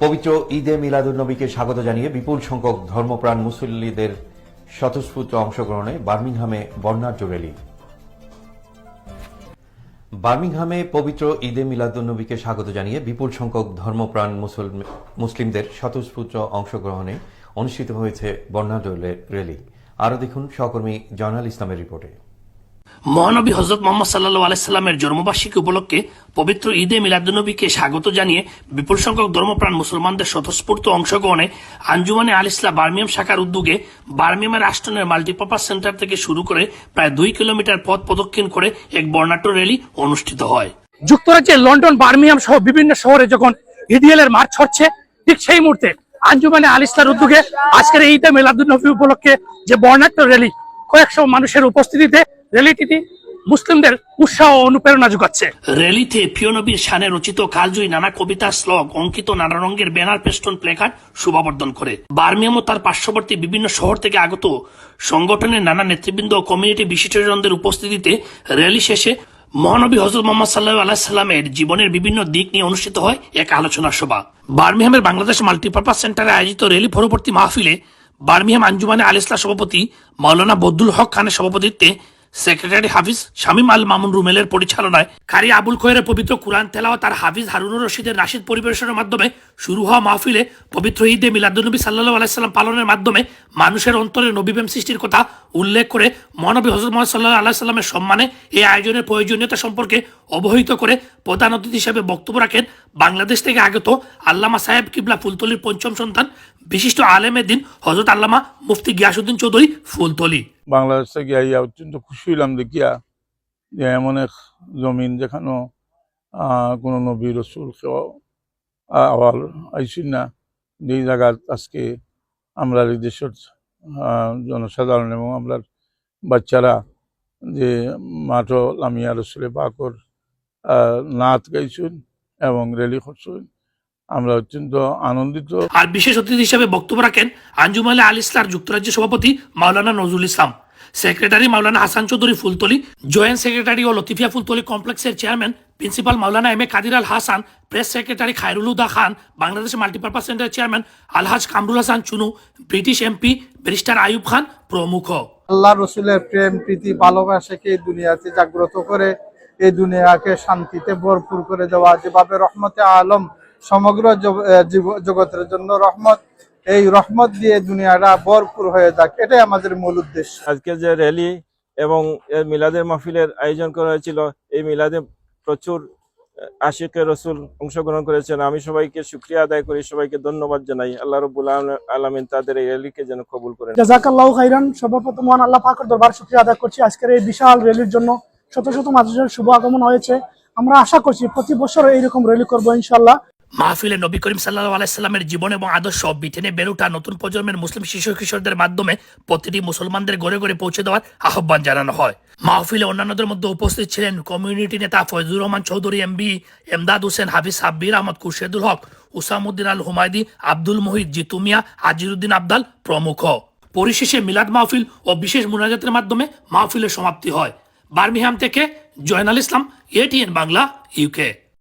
পবিত্র ঈদে মিলাদুন্নবীকে স্বাগত জানিয়ে বিপুল সংখ্যক ধর্মপ্রাণ মুসল্লিদের স্বতঃস্ফূর্ত অংশগ্রহণে বার্মিংহামে বর্ণাঢ্য র্যালি। বার্মিংহামে পবিত্র ঈদে মিলাদুন্নবীকে স্বাগত জানিয়ে বিপুল সংখ্যক ধর্মপ্রাণ মুসলিমদের স্বতঃস্ফূর্ত অংশগ্রহণে অনুষ্ঠিত হয়েছে বর্ণাঢ্য র্যালি। আরও দেখুন সহকর্মী জয়নাল ইসলামের রিপোর্টে। মহানবী হযরত মুহাম্মদ সাল্লাল্লাহু আলাইহি সাল্লামের জন্মবার্ষিকী উপলক্ষে পবিত্র ঈদে মিলাদুন্নবীকে স্বাগত জানিয়ে বিপুল সংখ্যক ধর্মপ্রাণ মুসলমানদের স্বতঃস্ফূর্ত অংশগ্রহণে আঞ্জুমানে আল ইসলাহ বার্মিংহাম শাখার উদ্যোগে বার্মিংহামের আষ্টনের মাল্টিপারপাস সেন্টার থেকে শুরু করে প্রায় 2 কিলোমিটার পথ প্রদক্ষিণ করে এক বর্ণাঢ্য র্যালি অনুষ্ঠিত হয়। যুক্তরাজ্যের লন্ডন, বার্মিংহাম সহ বিভিন্ন শহরে যখন ইডিএল এর মাঠ ছড়ছে, ঠিক সেই মুহূর্তে আঞ্জুমানে আল ইসলাহর উদ্যোগে আজকের এই ঈদে মিলাদুন্নবী উপলক্ষে যে বর্ণাঢ্য র্যালি, কয়েকশো মানুষের উপস্থিতিতে র্যালিটি মুসলিমদের উৎসাহ ও অনুপ্রেরণা যোগাচ্ছে। র্যালিতে প্রিয় নবীর শানে রচিত কালজয়ী নানা কবিতা, শ্লোক, অঙ্কিত নানা রঙের ব্যানার, পেস্টন, প্লেকার্ড শোভাবর্ধন করে। বার্মিংহাম ও তার পার্শ্ববর্তী বিভিন্ন শহর থেকে আগত সংগঠনের নানা নেতৃবৃন্দ ও কমিউনিটি বিশিষ্টজনদের উপস্থিতিতে র্যালি শেষে মহানবী হযরত মুহাম্মদ সাল্লাল্লাহু আলাইহি সাল্লামের জীবনের বিভিন্ন দিক নিয়ে অনুষ্ঠিত হয় এক আলোচনা সভা। বার্মিংহামের বাংলাদেশ মাল্টিপারপাস সেন্টারে আয়োজিত র্যালি পরবর্তী মাহফিলে বার্মিংহাম আঞ্জুমানে আল ইসলাহ সভাপতি মাওলানা বদরুল হক খানের সভাপতিত্বে সেক্রেটারি হাফিজ শামীম আল মামুন রুমেলের পরিচালনায় কারি আবুল খয়েরের পবিত্র কুরআন তেলাওয়াত আর হাফিজ হারুনুর রশিদের নাশিদ পরিবেশনের মাধ্যমে শুরু হওয়া মাহফিলে পবিত্র ঈদে মিলাদুন্নবী সাল্লাল্লাহু আলাইহি সাল্লাম পালনের মাধ্যমে মানুষের অন্তরে নবীপ্রেম সৃষ্টির কথা উল্লেখ করে মহানবী হযরত মুহাম্মদ সাল্লাল্লাহু আলাইহি সাল্লামের সম্মানে এই আয়োজনের প্রয়োজনীয়তা সম্পর্কে অবহিত করে প্রধান অতিথি হিসেবে বক্তব্য রাখেন বাংলাদেশ থেকে আগত আল্লামা সাহেব কিবলা ফুলতলির পঞ্চম সন্তান বিশিষ্ট আলেমে দ্বীন হযরত আল্লামা মুফতি গিয়াসউদ্দিন চৌধুরী ফুলতলি। বাংলাদেশ থেকে আইয়া অত্যন্ত খুশি হইলাম দেখিয়া যে এমন এক জমিন যেখানে কোনো নবী রসুল কেউ আওয়াল আইসি না, যেই জায়গা আজকে আমরা এই দেশের জনসাধারণ এবং আমরা বাচ্চারা যে মাঠও লামিয়া রসুলে পাকর নাচ গাইছুন এবং র্যালি করছুন, আমরা অত্যন্ত আনন্দিত। আর বিশেষ অতিথি হিসেবে বক্তব্য রাখেন আঞ্জুমানে আল ইসলাহর যুক্তরাজ্য সভাপতি মাওলানা নজরুল ইসলাম, সেক্রেটারি মাওলানা হাসান চৌধুরী ফুলতলি, জয়েন্ট সেক্রেটারি ও লতিফিয়া ফুলতলি কমপ্লেক্সের চেয়ারম্যান প্রিন্সিপাল মাওলানা M A Kadir Al Hasan, press secretary Khairul Huda Khan, Bangladesh multipurpose সেন্টারের চেয়ারম্যান আলহাজ Kamrul Hasan Chunu, British MP barrister Ayub Khan প্রমুখ। আল্লাহ রসুলের প্রেম, প্রীতি, ভালোবাসাকে এই দুনিয়াতে জাগ্রত করে এই দুনিয়াকে শান্তিতে ভরপুর করে দেওয়া, যেভাবে রহমতে আলম সমগ্র জগতের জন্য রহমত, এই রহমত দিয়ে দুনিয়াটা ভরপুর হয়ে যাক, এটাই আমাদের মূল উদ্দেশ্য। আজকে যে র্যালি এবং মিলাদের মাহফিলের আয়োজন করা হয়েছিল, এই মিলাদে প্রচুর আশিকে রসুল অংশগ্রহণ করেছেন। আমি সবাইকে শুকরিয়া আদায় করি, সবাইকে ধন্যবাদ জানাই। আল্লাহ রাব্বুল আলামিন তাদের এই র্যালিকে যেন কবুল করেন। জাযাকাল্লাহু খাইরান। সর্বপ্রথম মহান আল্লাহ পাকের দরবারে শুকরিয়া আদায় করছি, আজকের এই বিশাল র্যালির জন্য শত শত মানুষের শুভ আগমন হয়েছে। আমরা আশা করছি প্রতি বছর এইরকম র্যালি করবো ইনশাআল্লাহ। মাহফিলে নবী করিম সাল্লাল্লাহু আলাইহি সাল্লামের জীবন এবং আদর্শ ব্রিটেনে বেড়ে ওঠা নতুন প্রজন্মের মুসলিম শিশু কিশোরদের মাধ্যমে প্রতিটি মুসলমানদের ঘরে ঘরে পৌঁছে দেওয়ার আহ্বান জানানো হয়। মাহফিলে অন্যান্যদের মধ্যে উপস্থিত ছিলেন কমিউনিটি নেতা ফয়জুর রহমান চৌধুরী এমবি, এমদাদ হোসেন, হাফিজ সাব্বির আহমদ, খুরশেদুল হক, উসামউদ্দিন আল হুমায়দি, আব্দুল মুহিত, জিতু মিয়া, আজিরুদ্দিন আবদাল প্রমুখ। পরিশেষে মিলাদ মাহফিল ও বিশেষ মুনাজাতের মাধ্যমে মাহফিলের সমাপ্তি হয়। বার্মিংহাম থেকে জয়নাল ইসলাম, এটিএন বাংলা, ইউকে।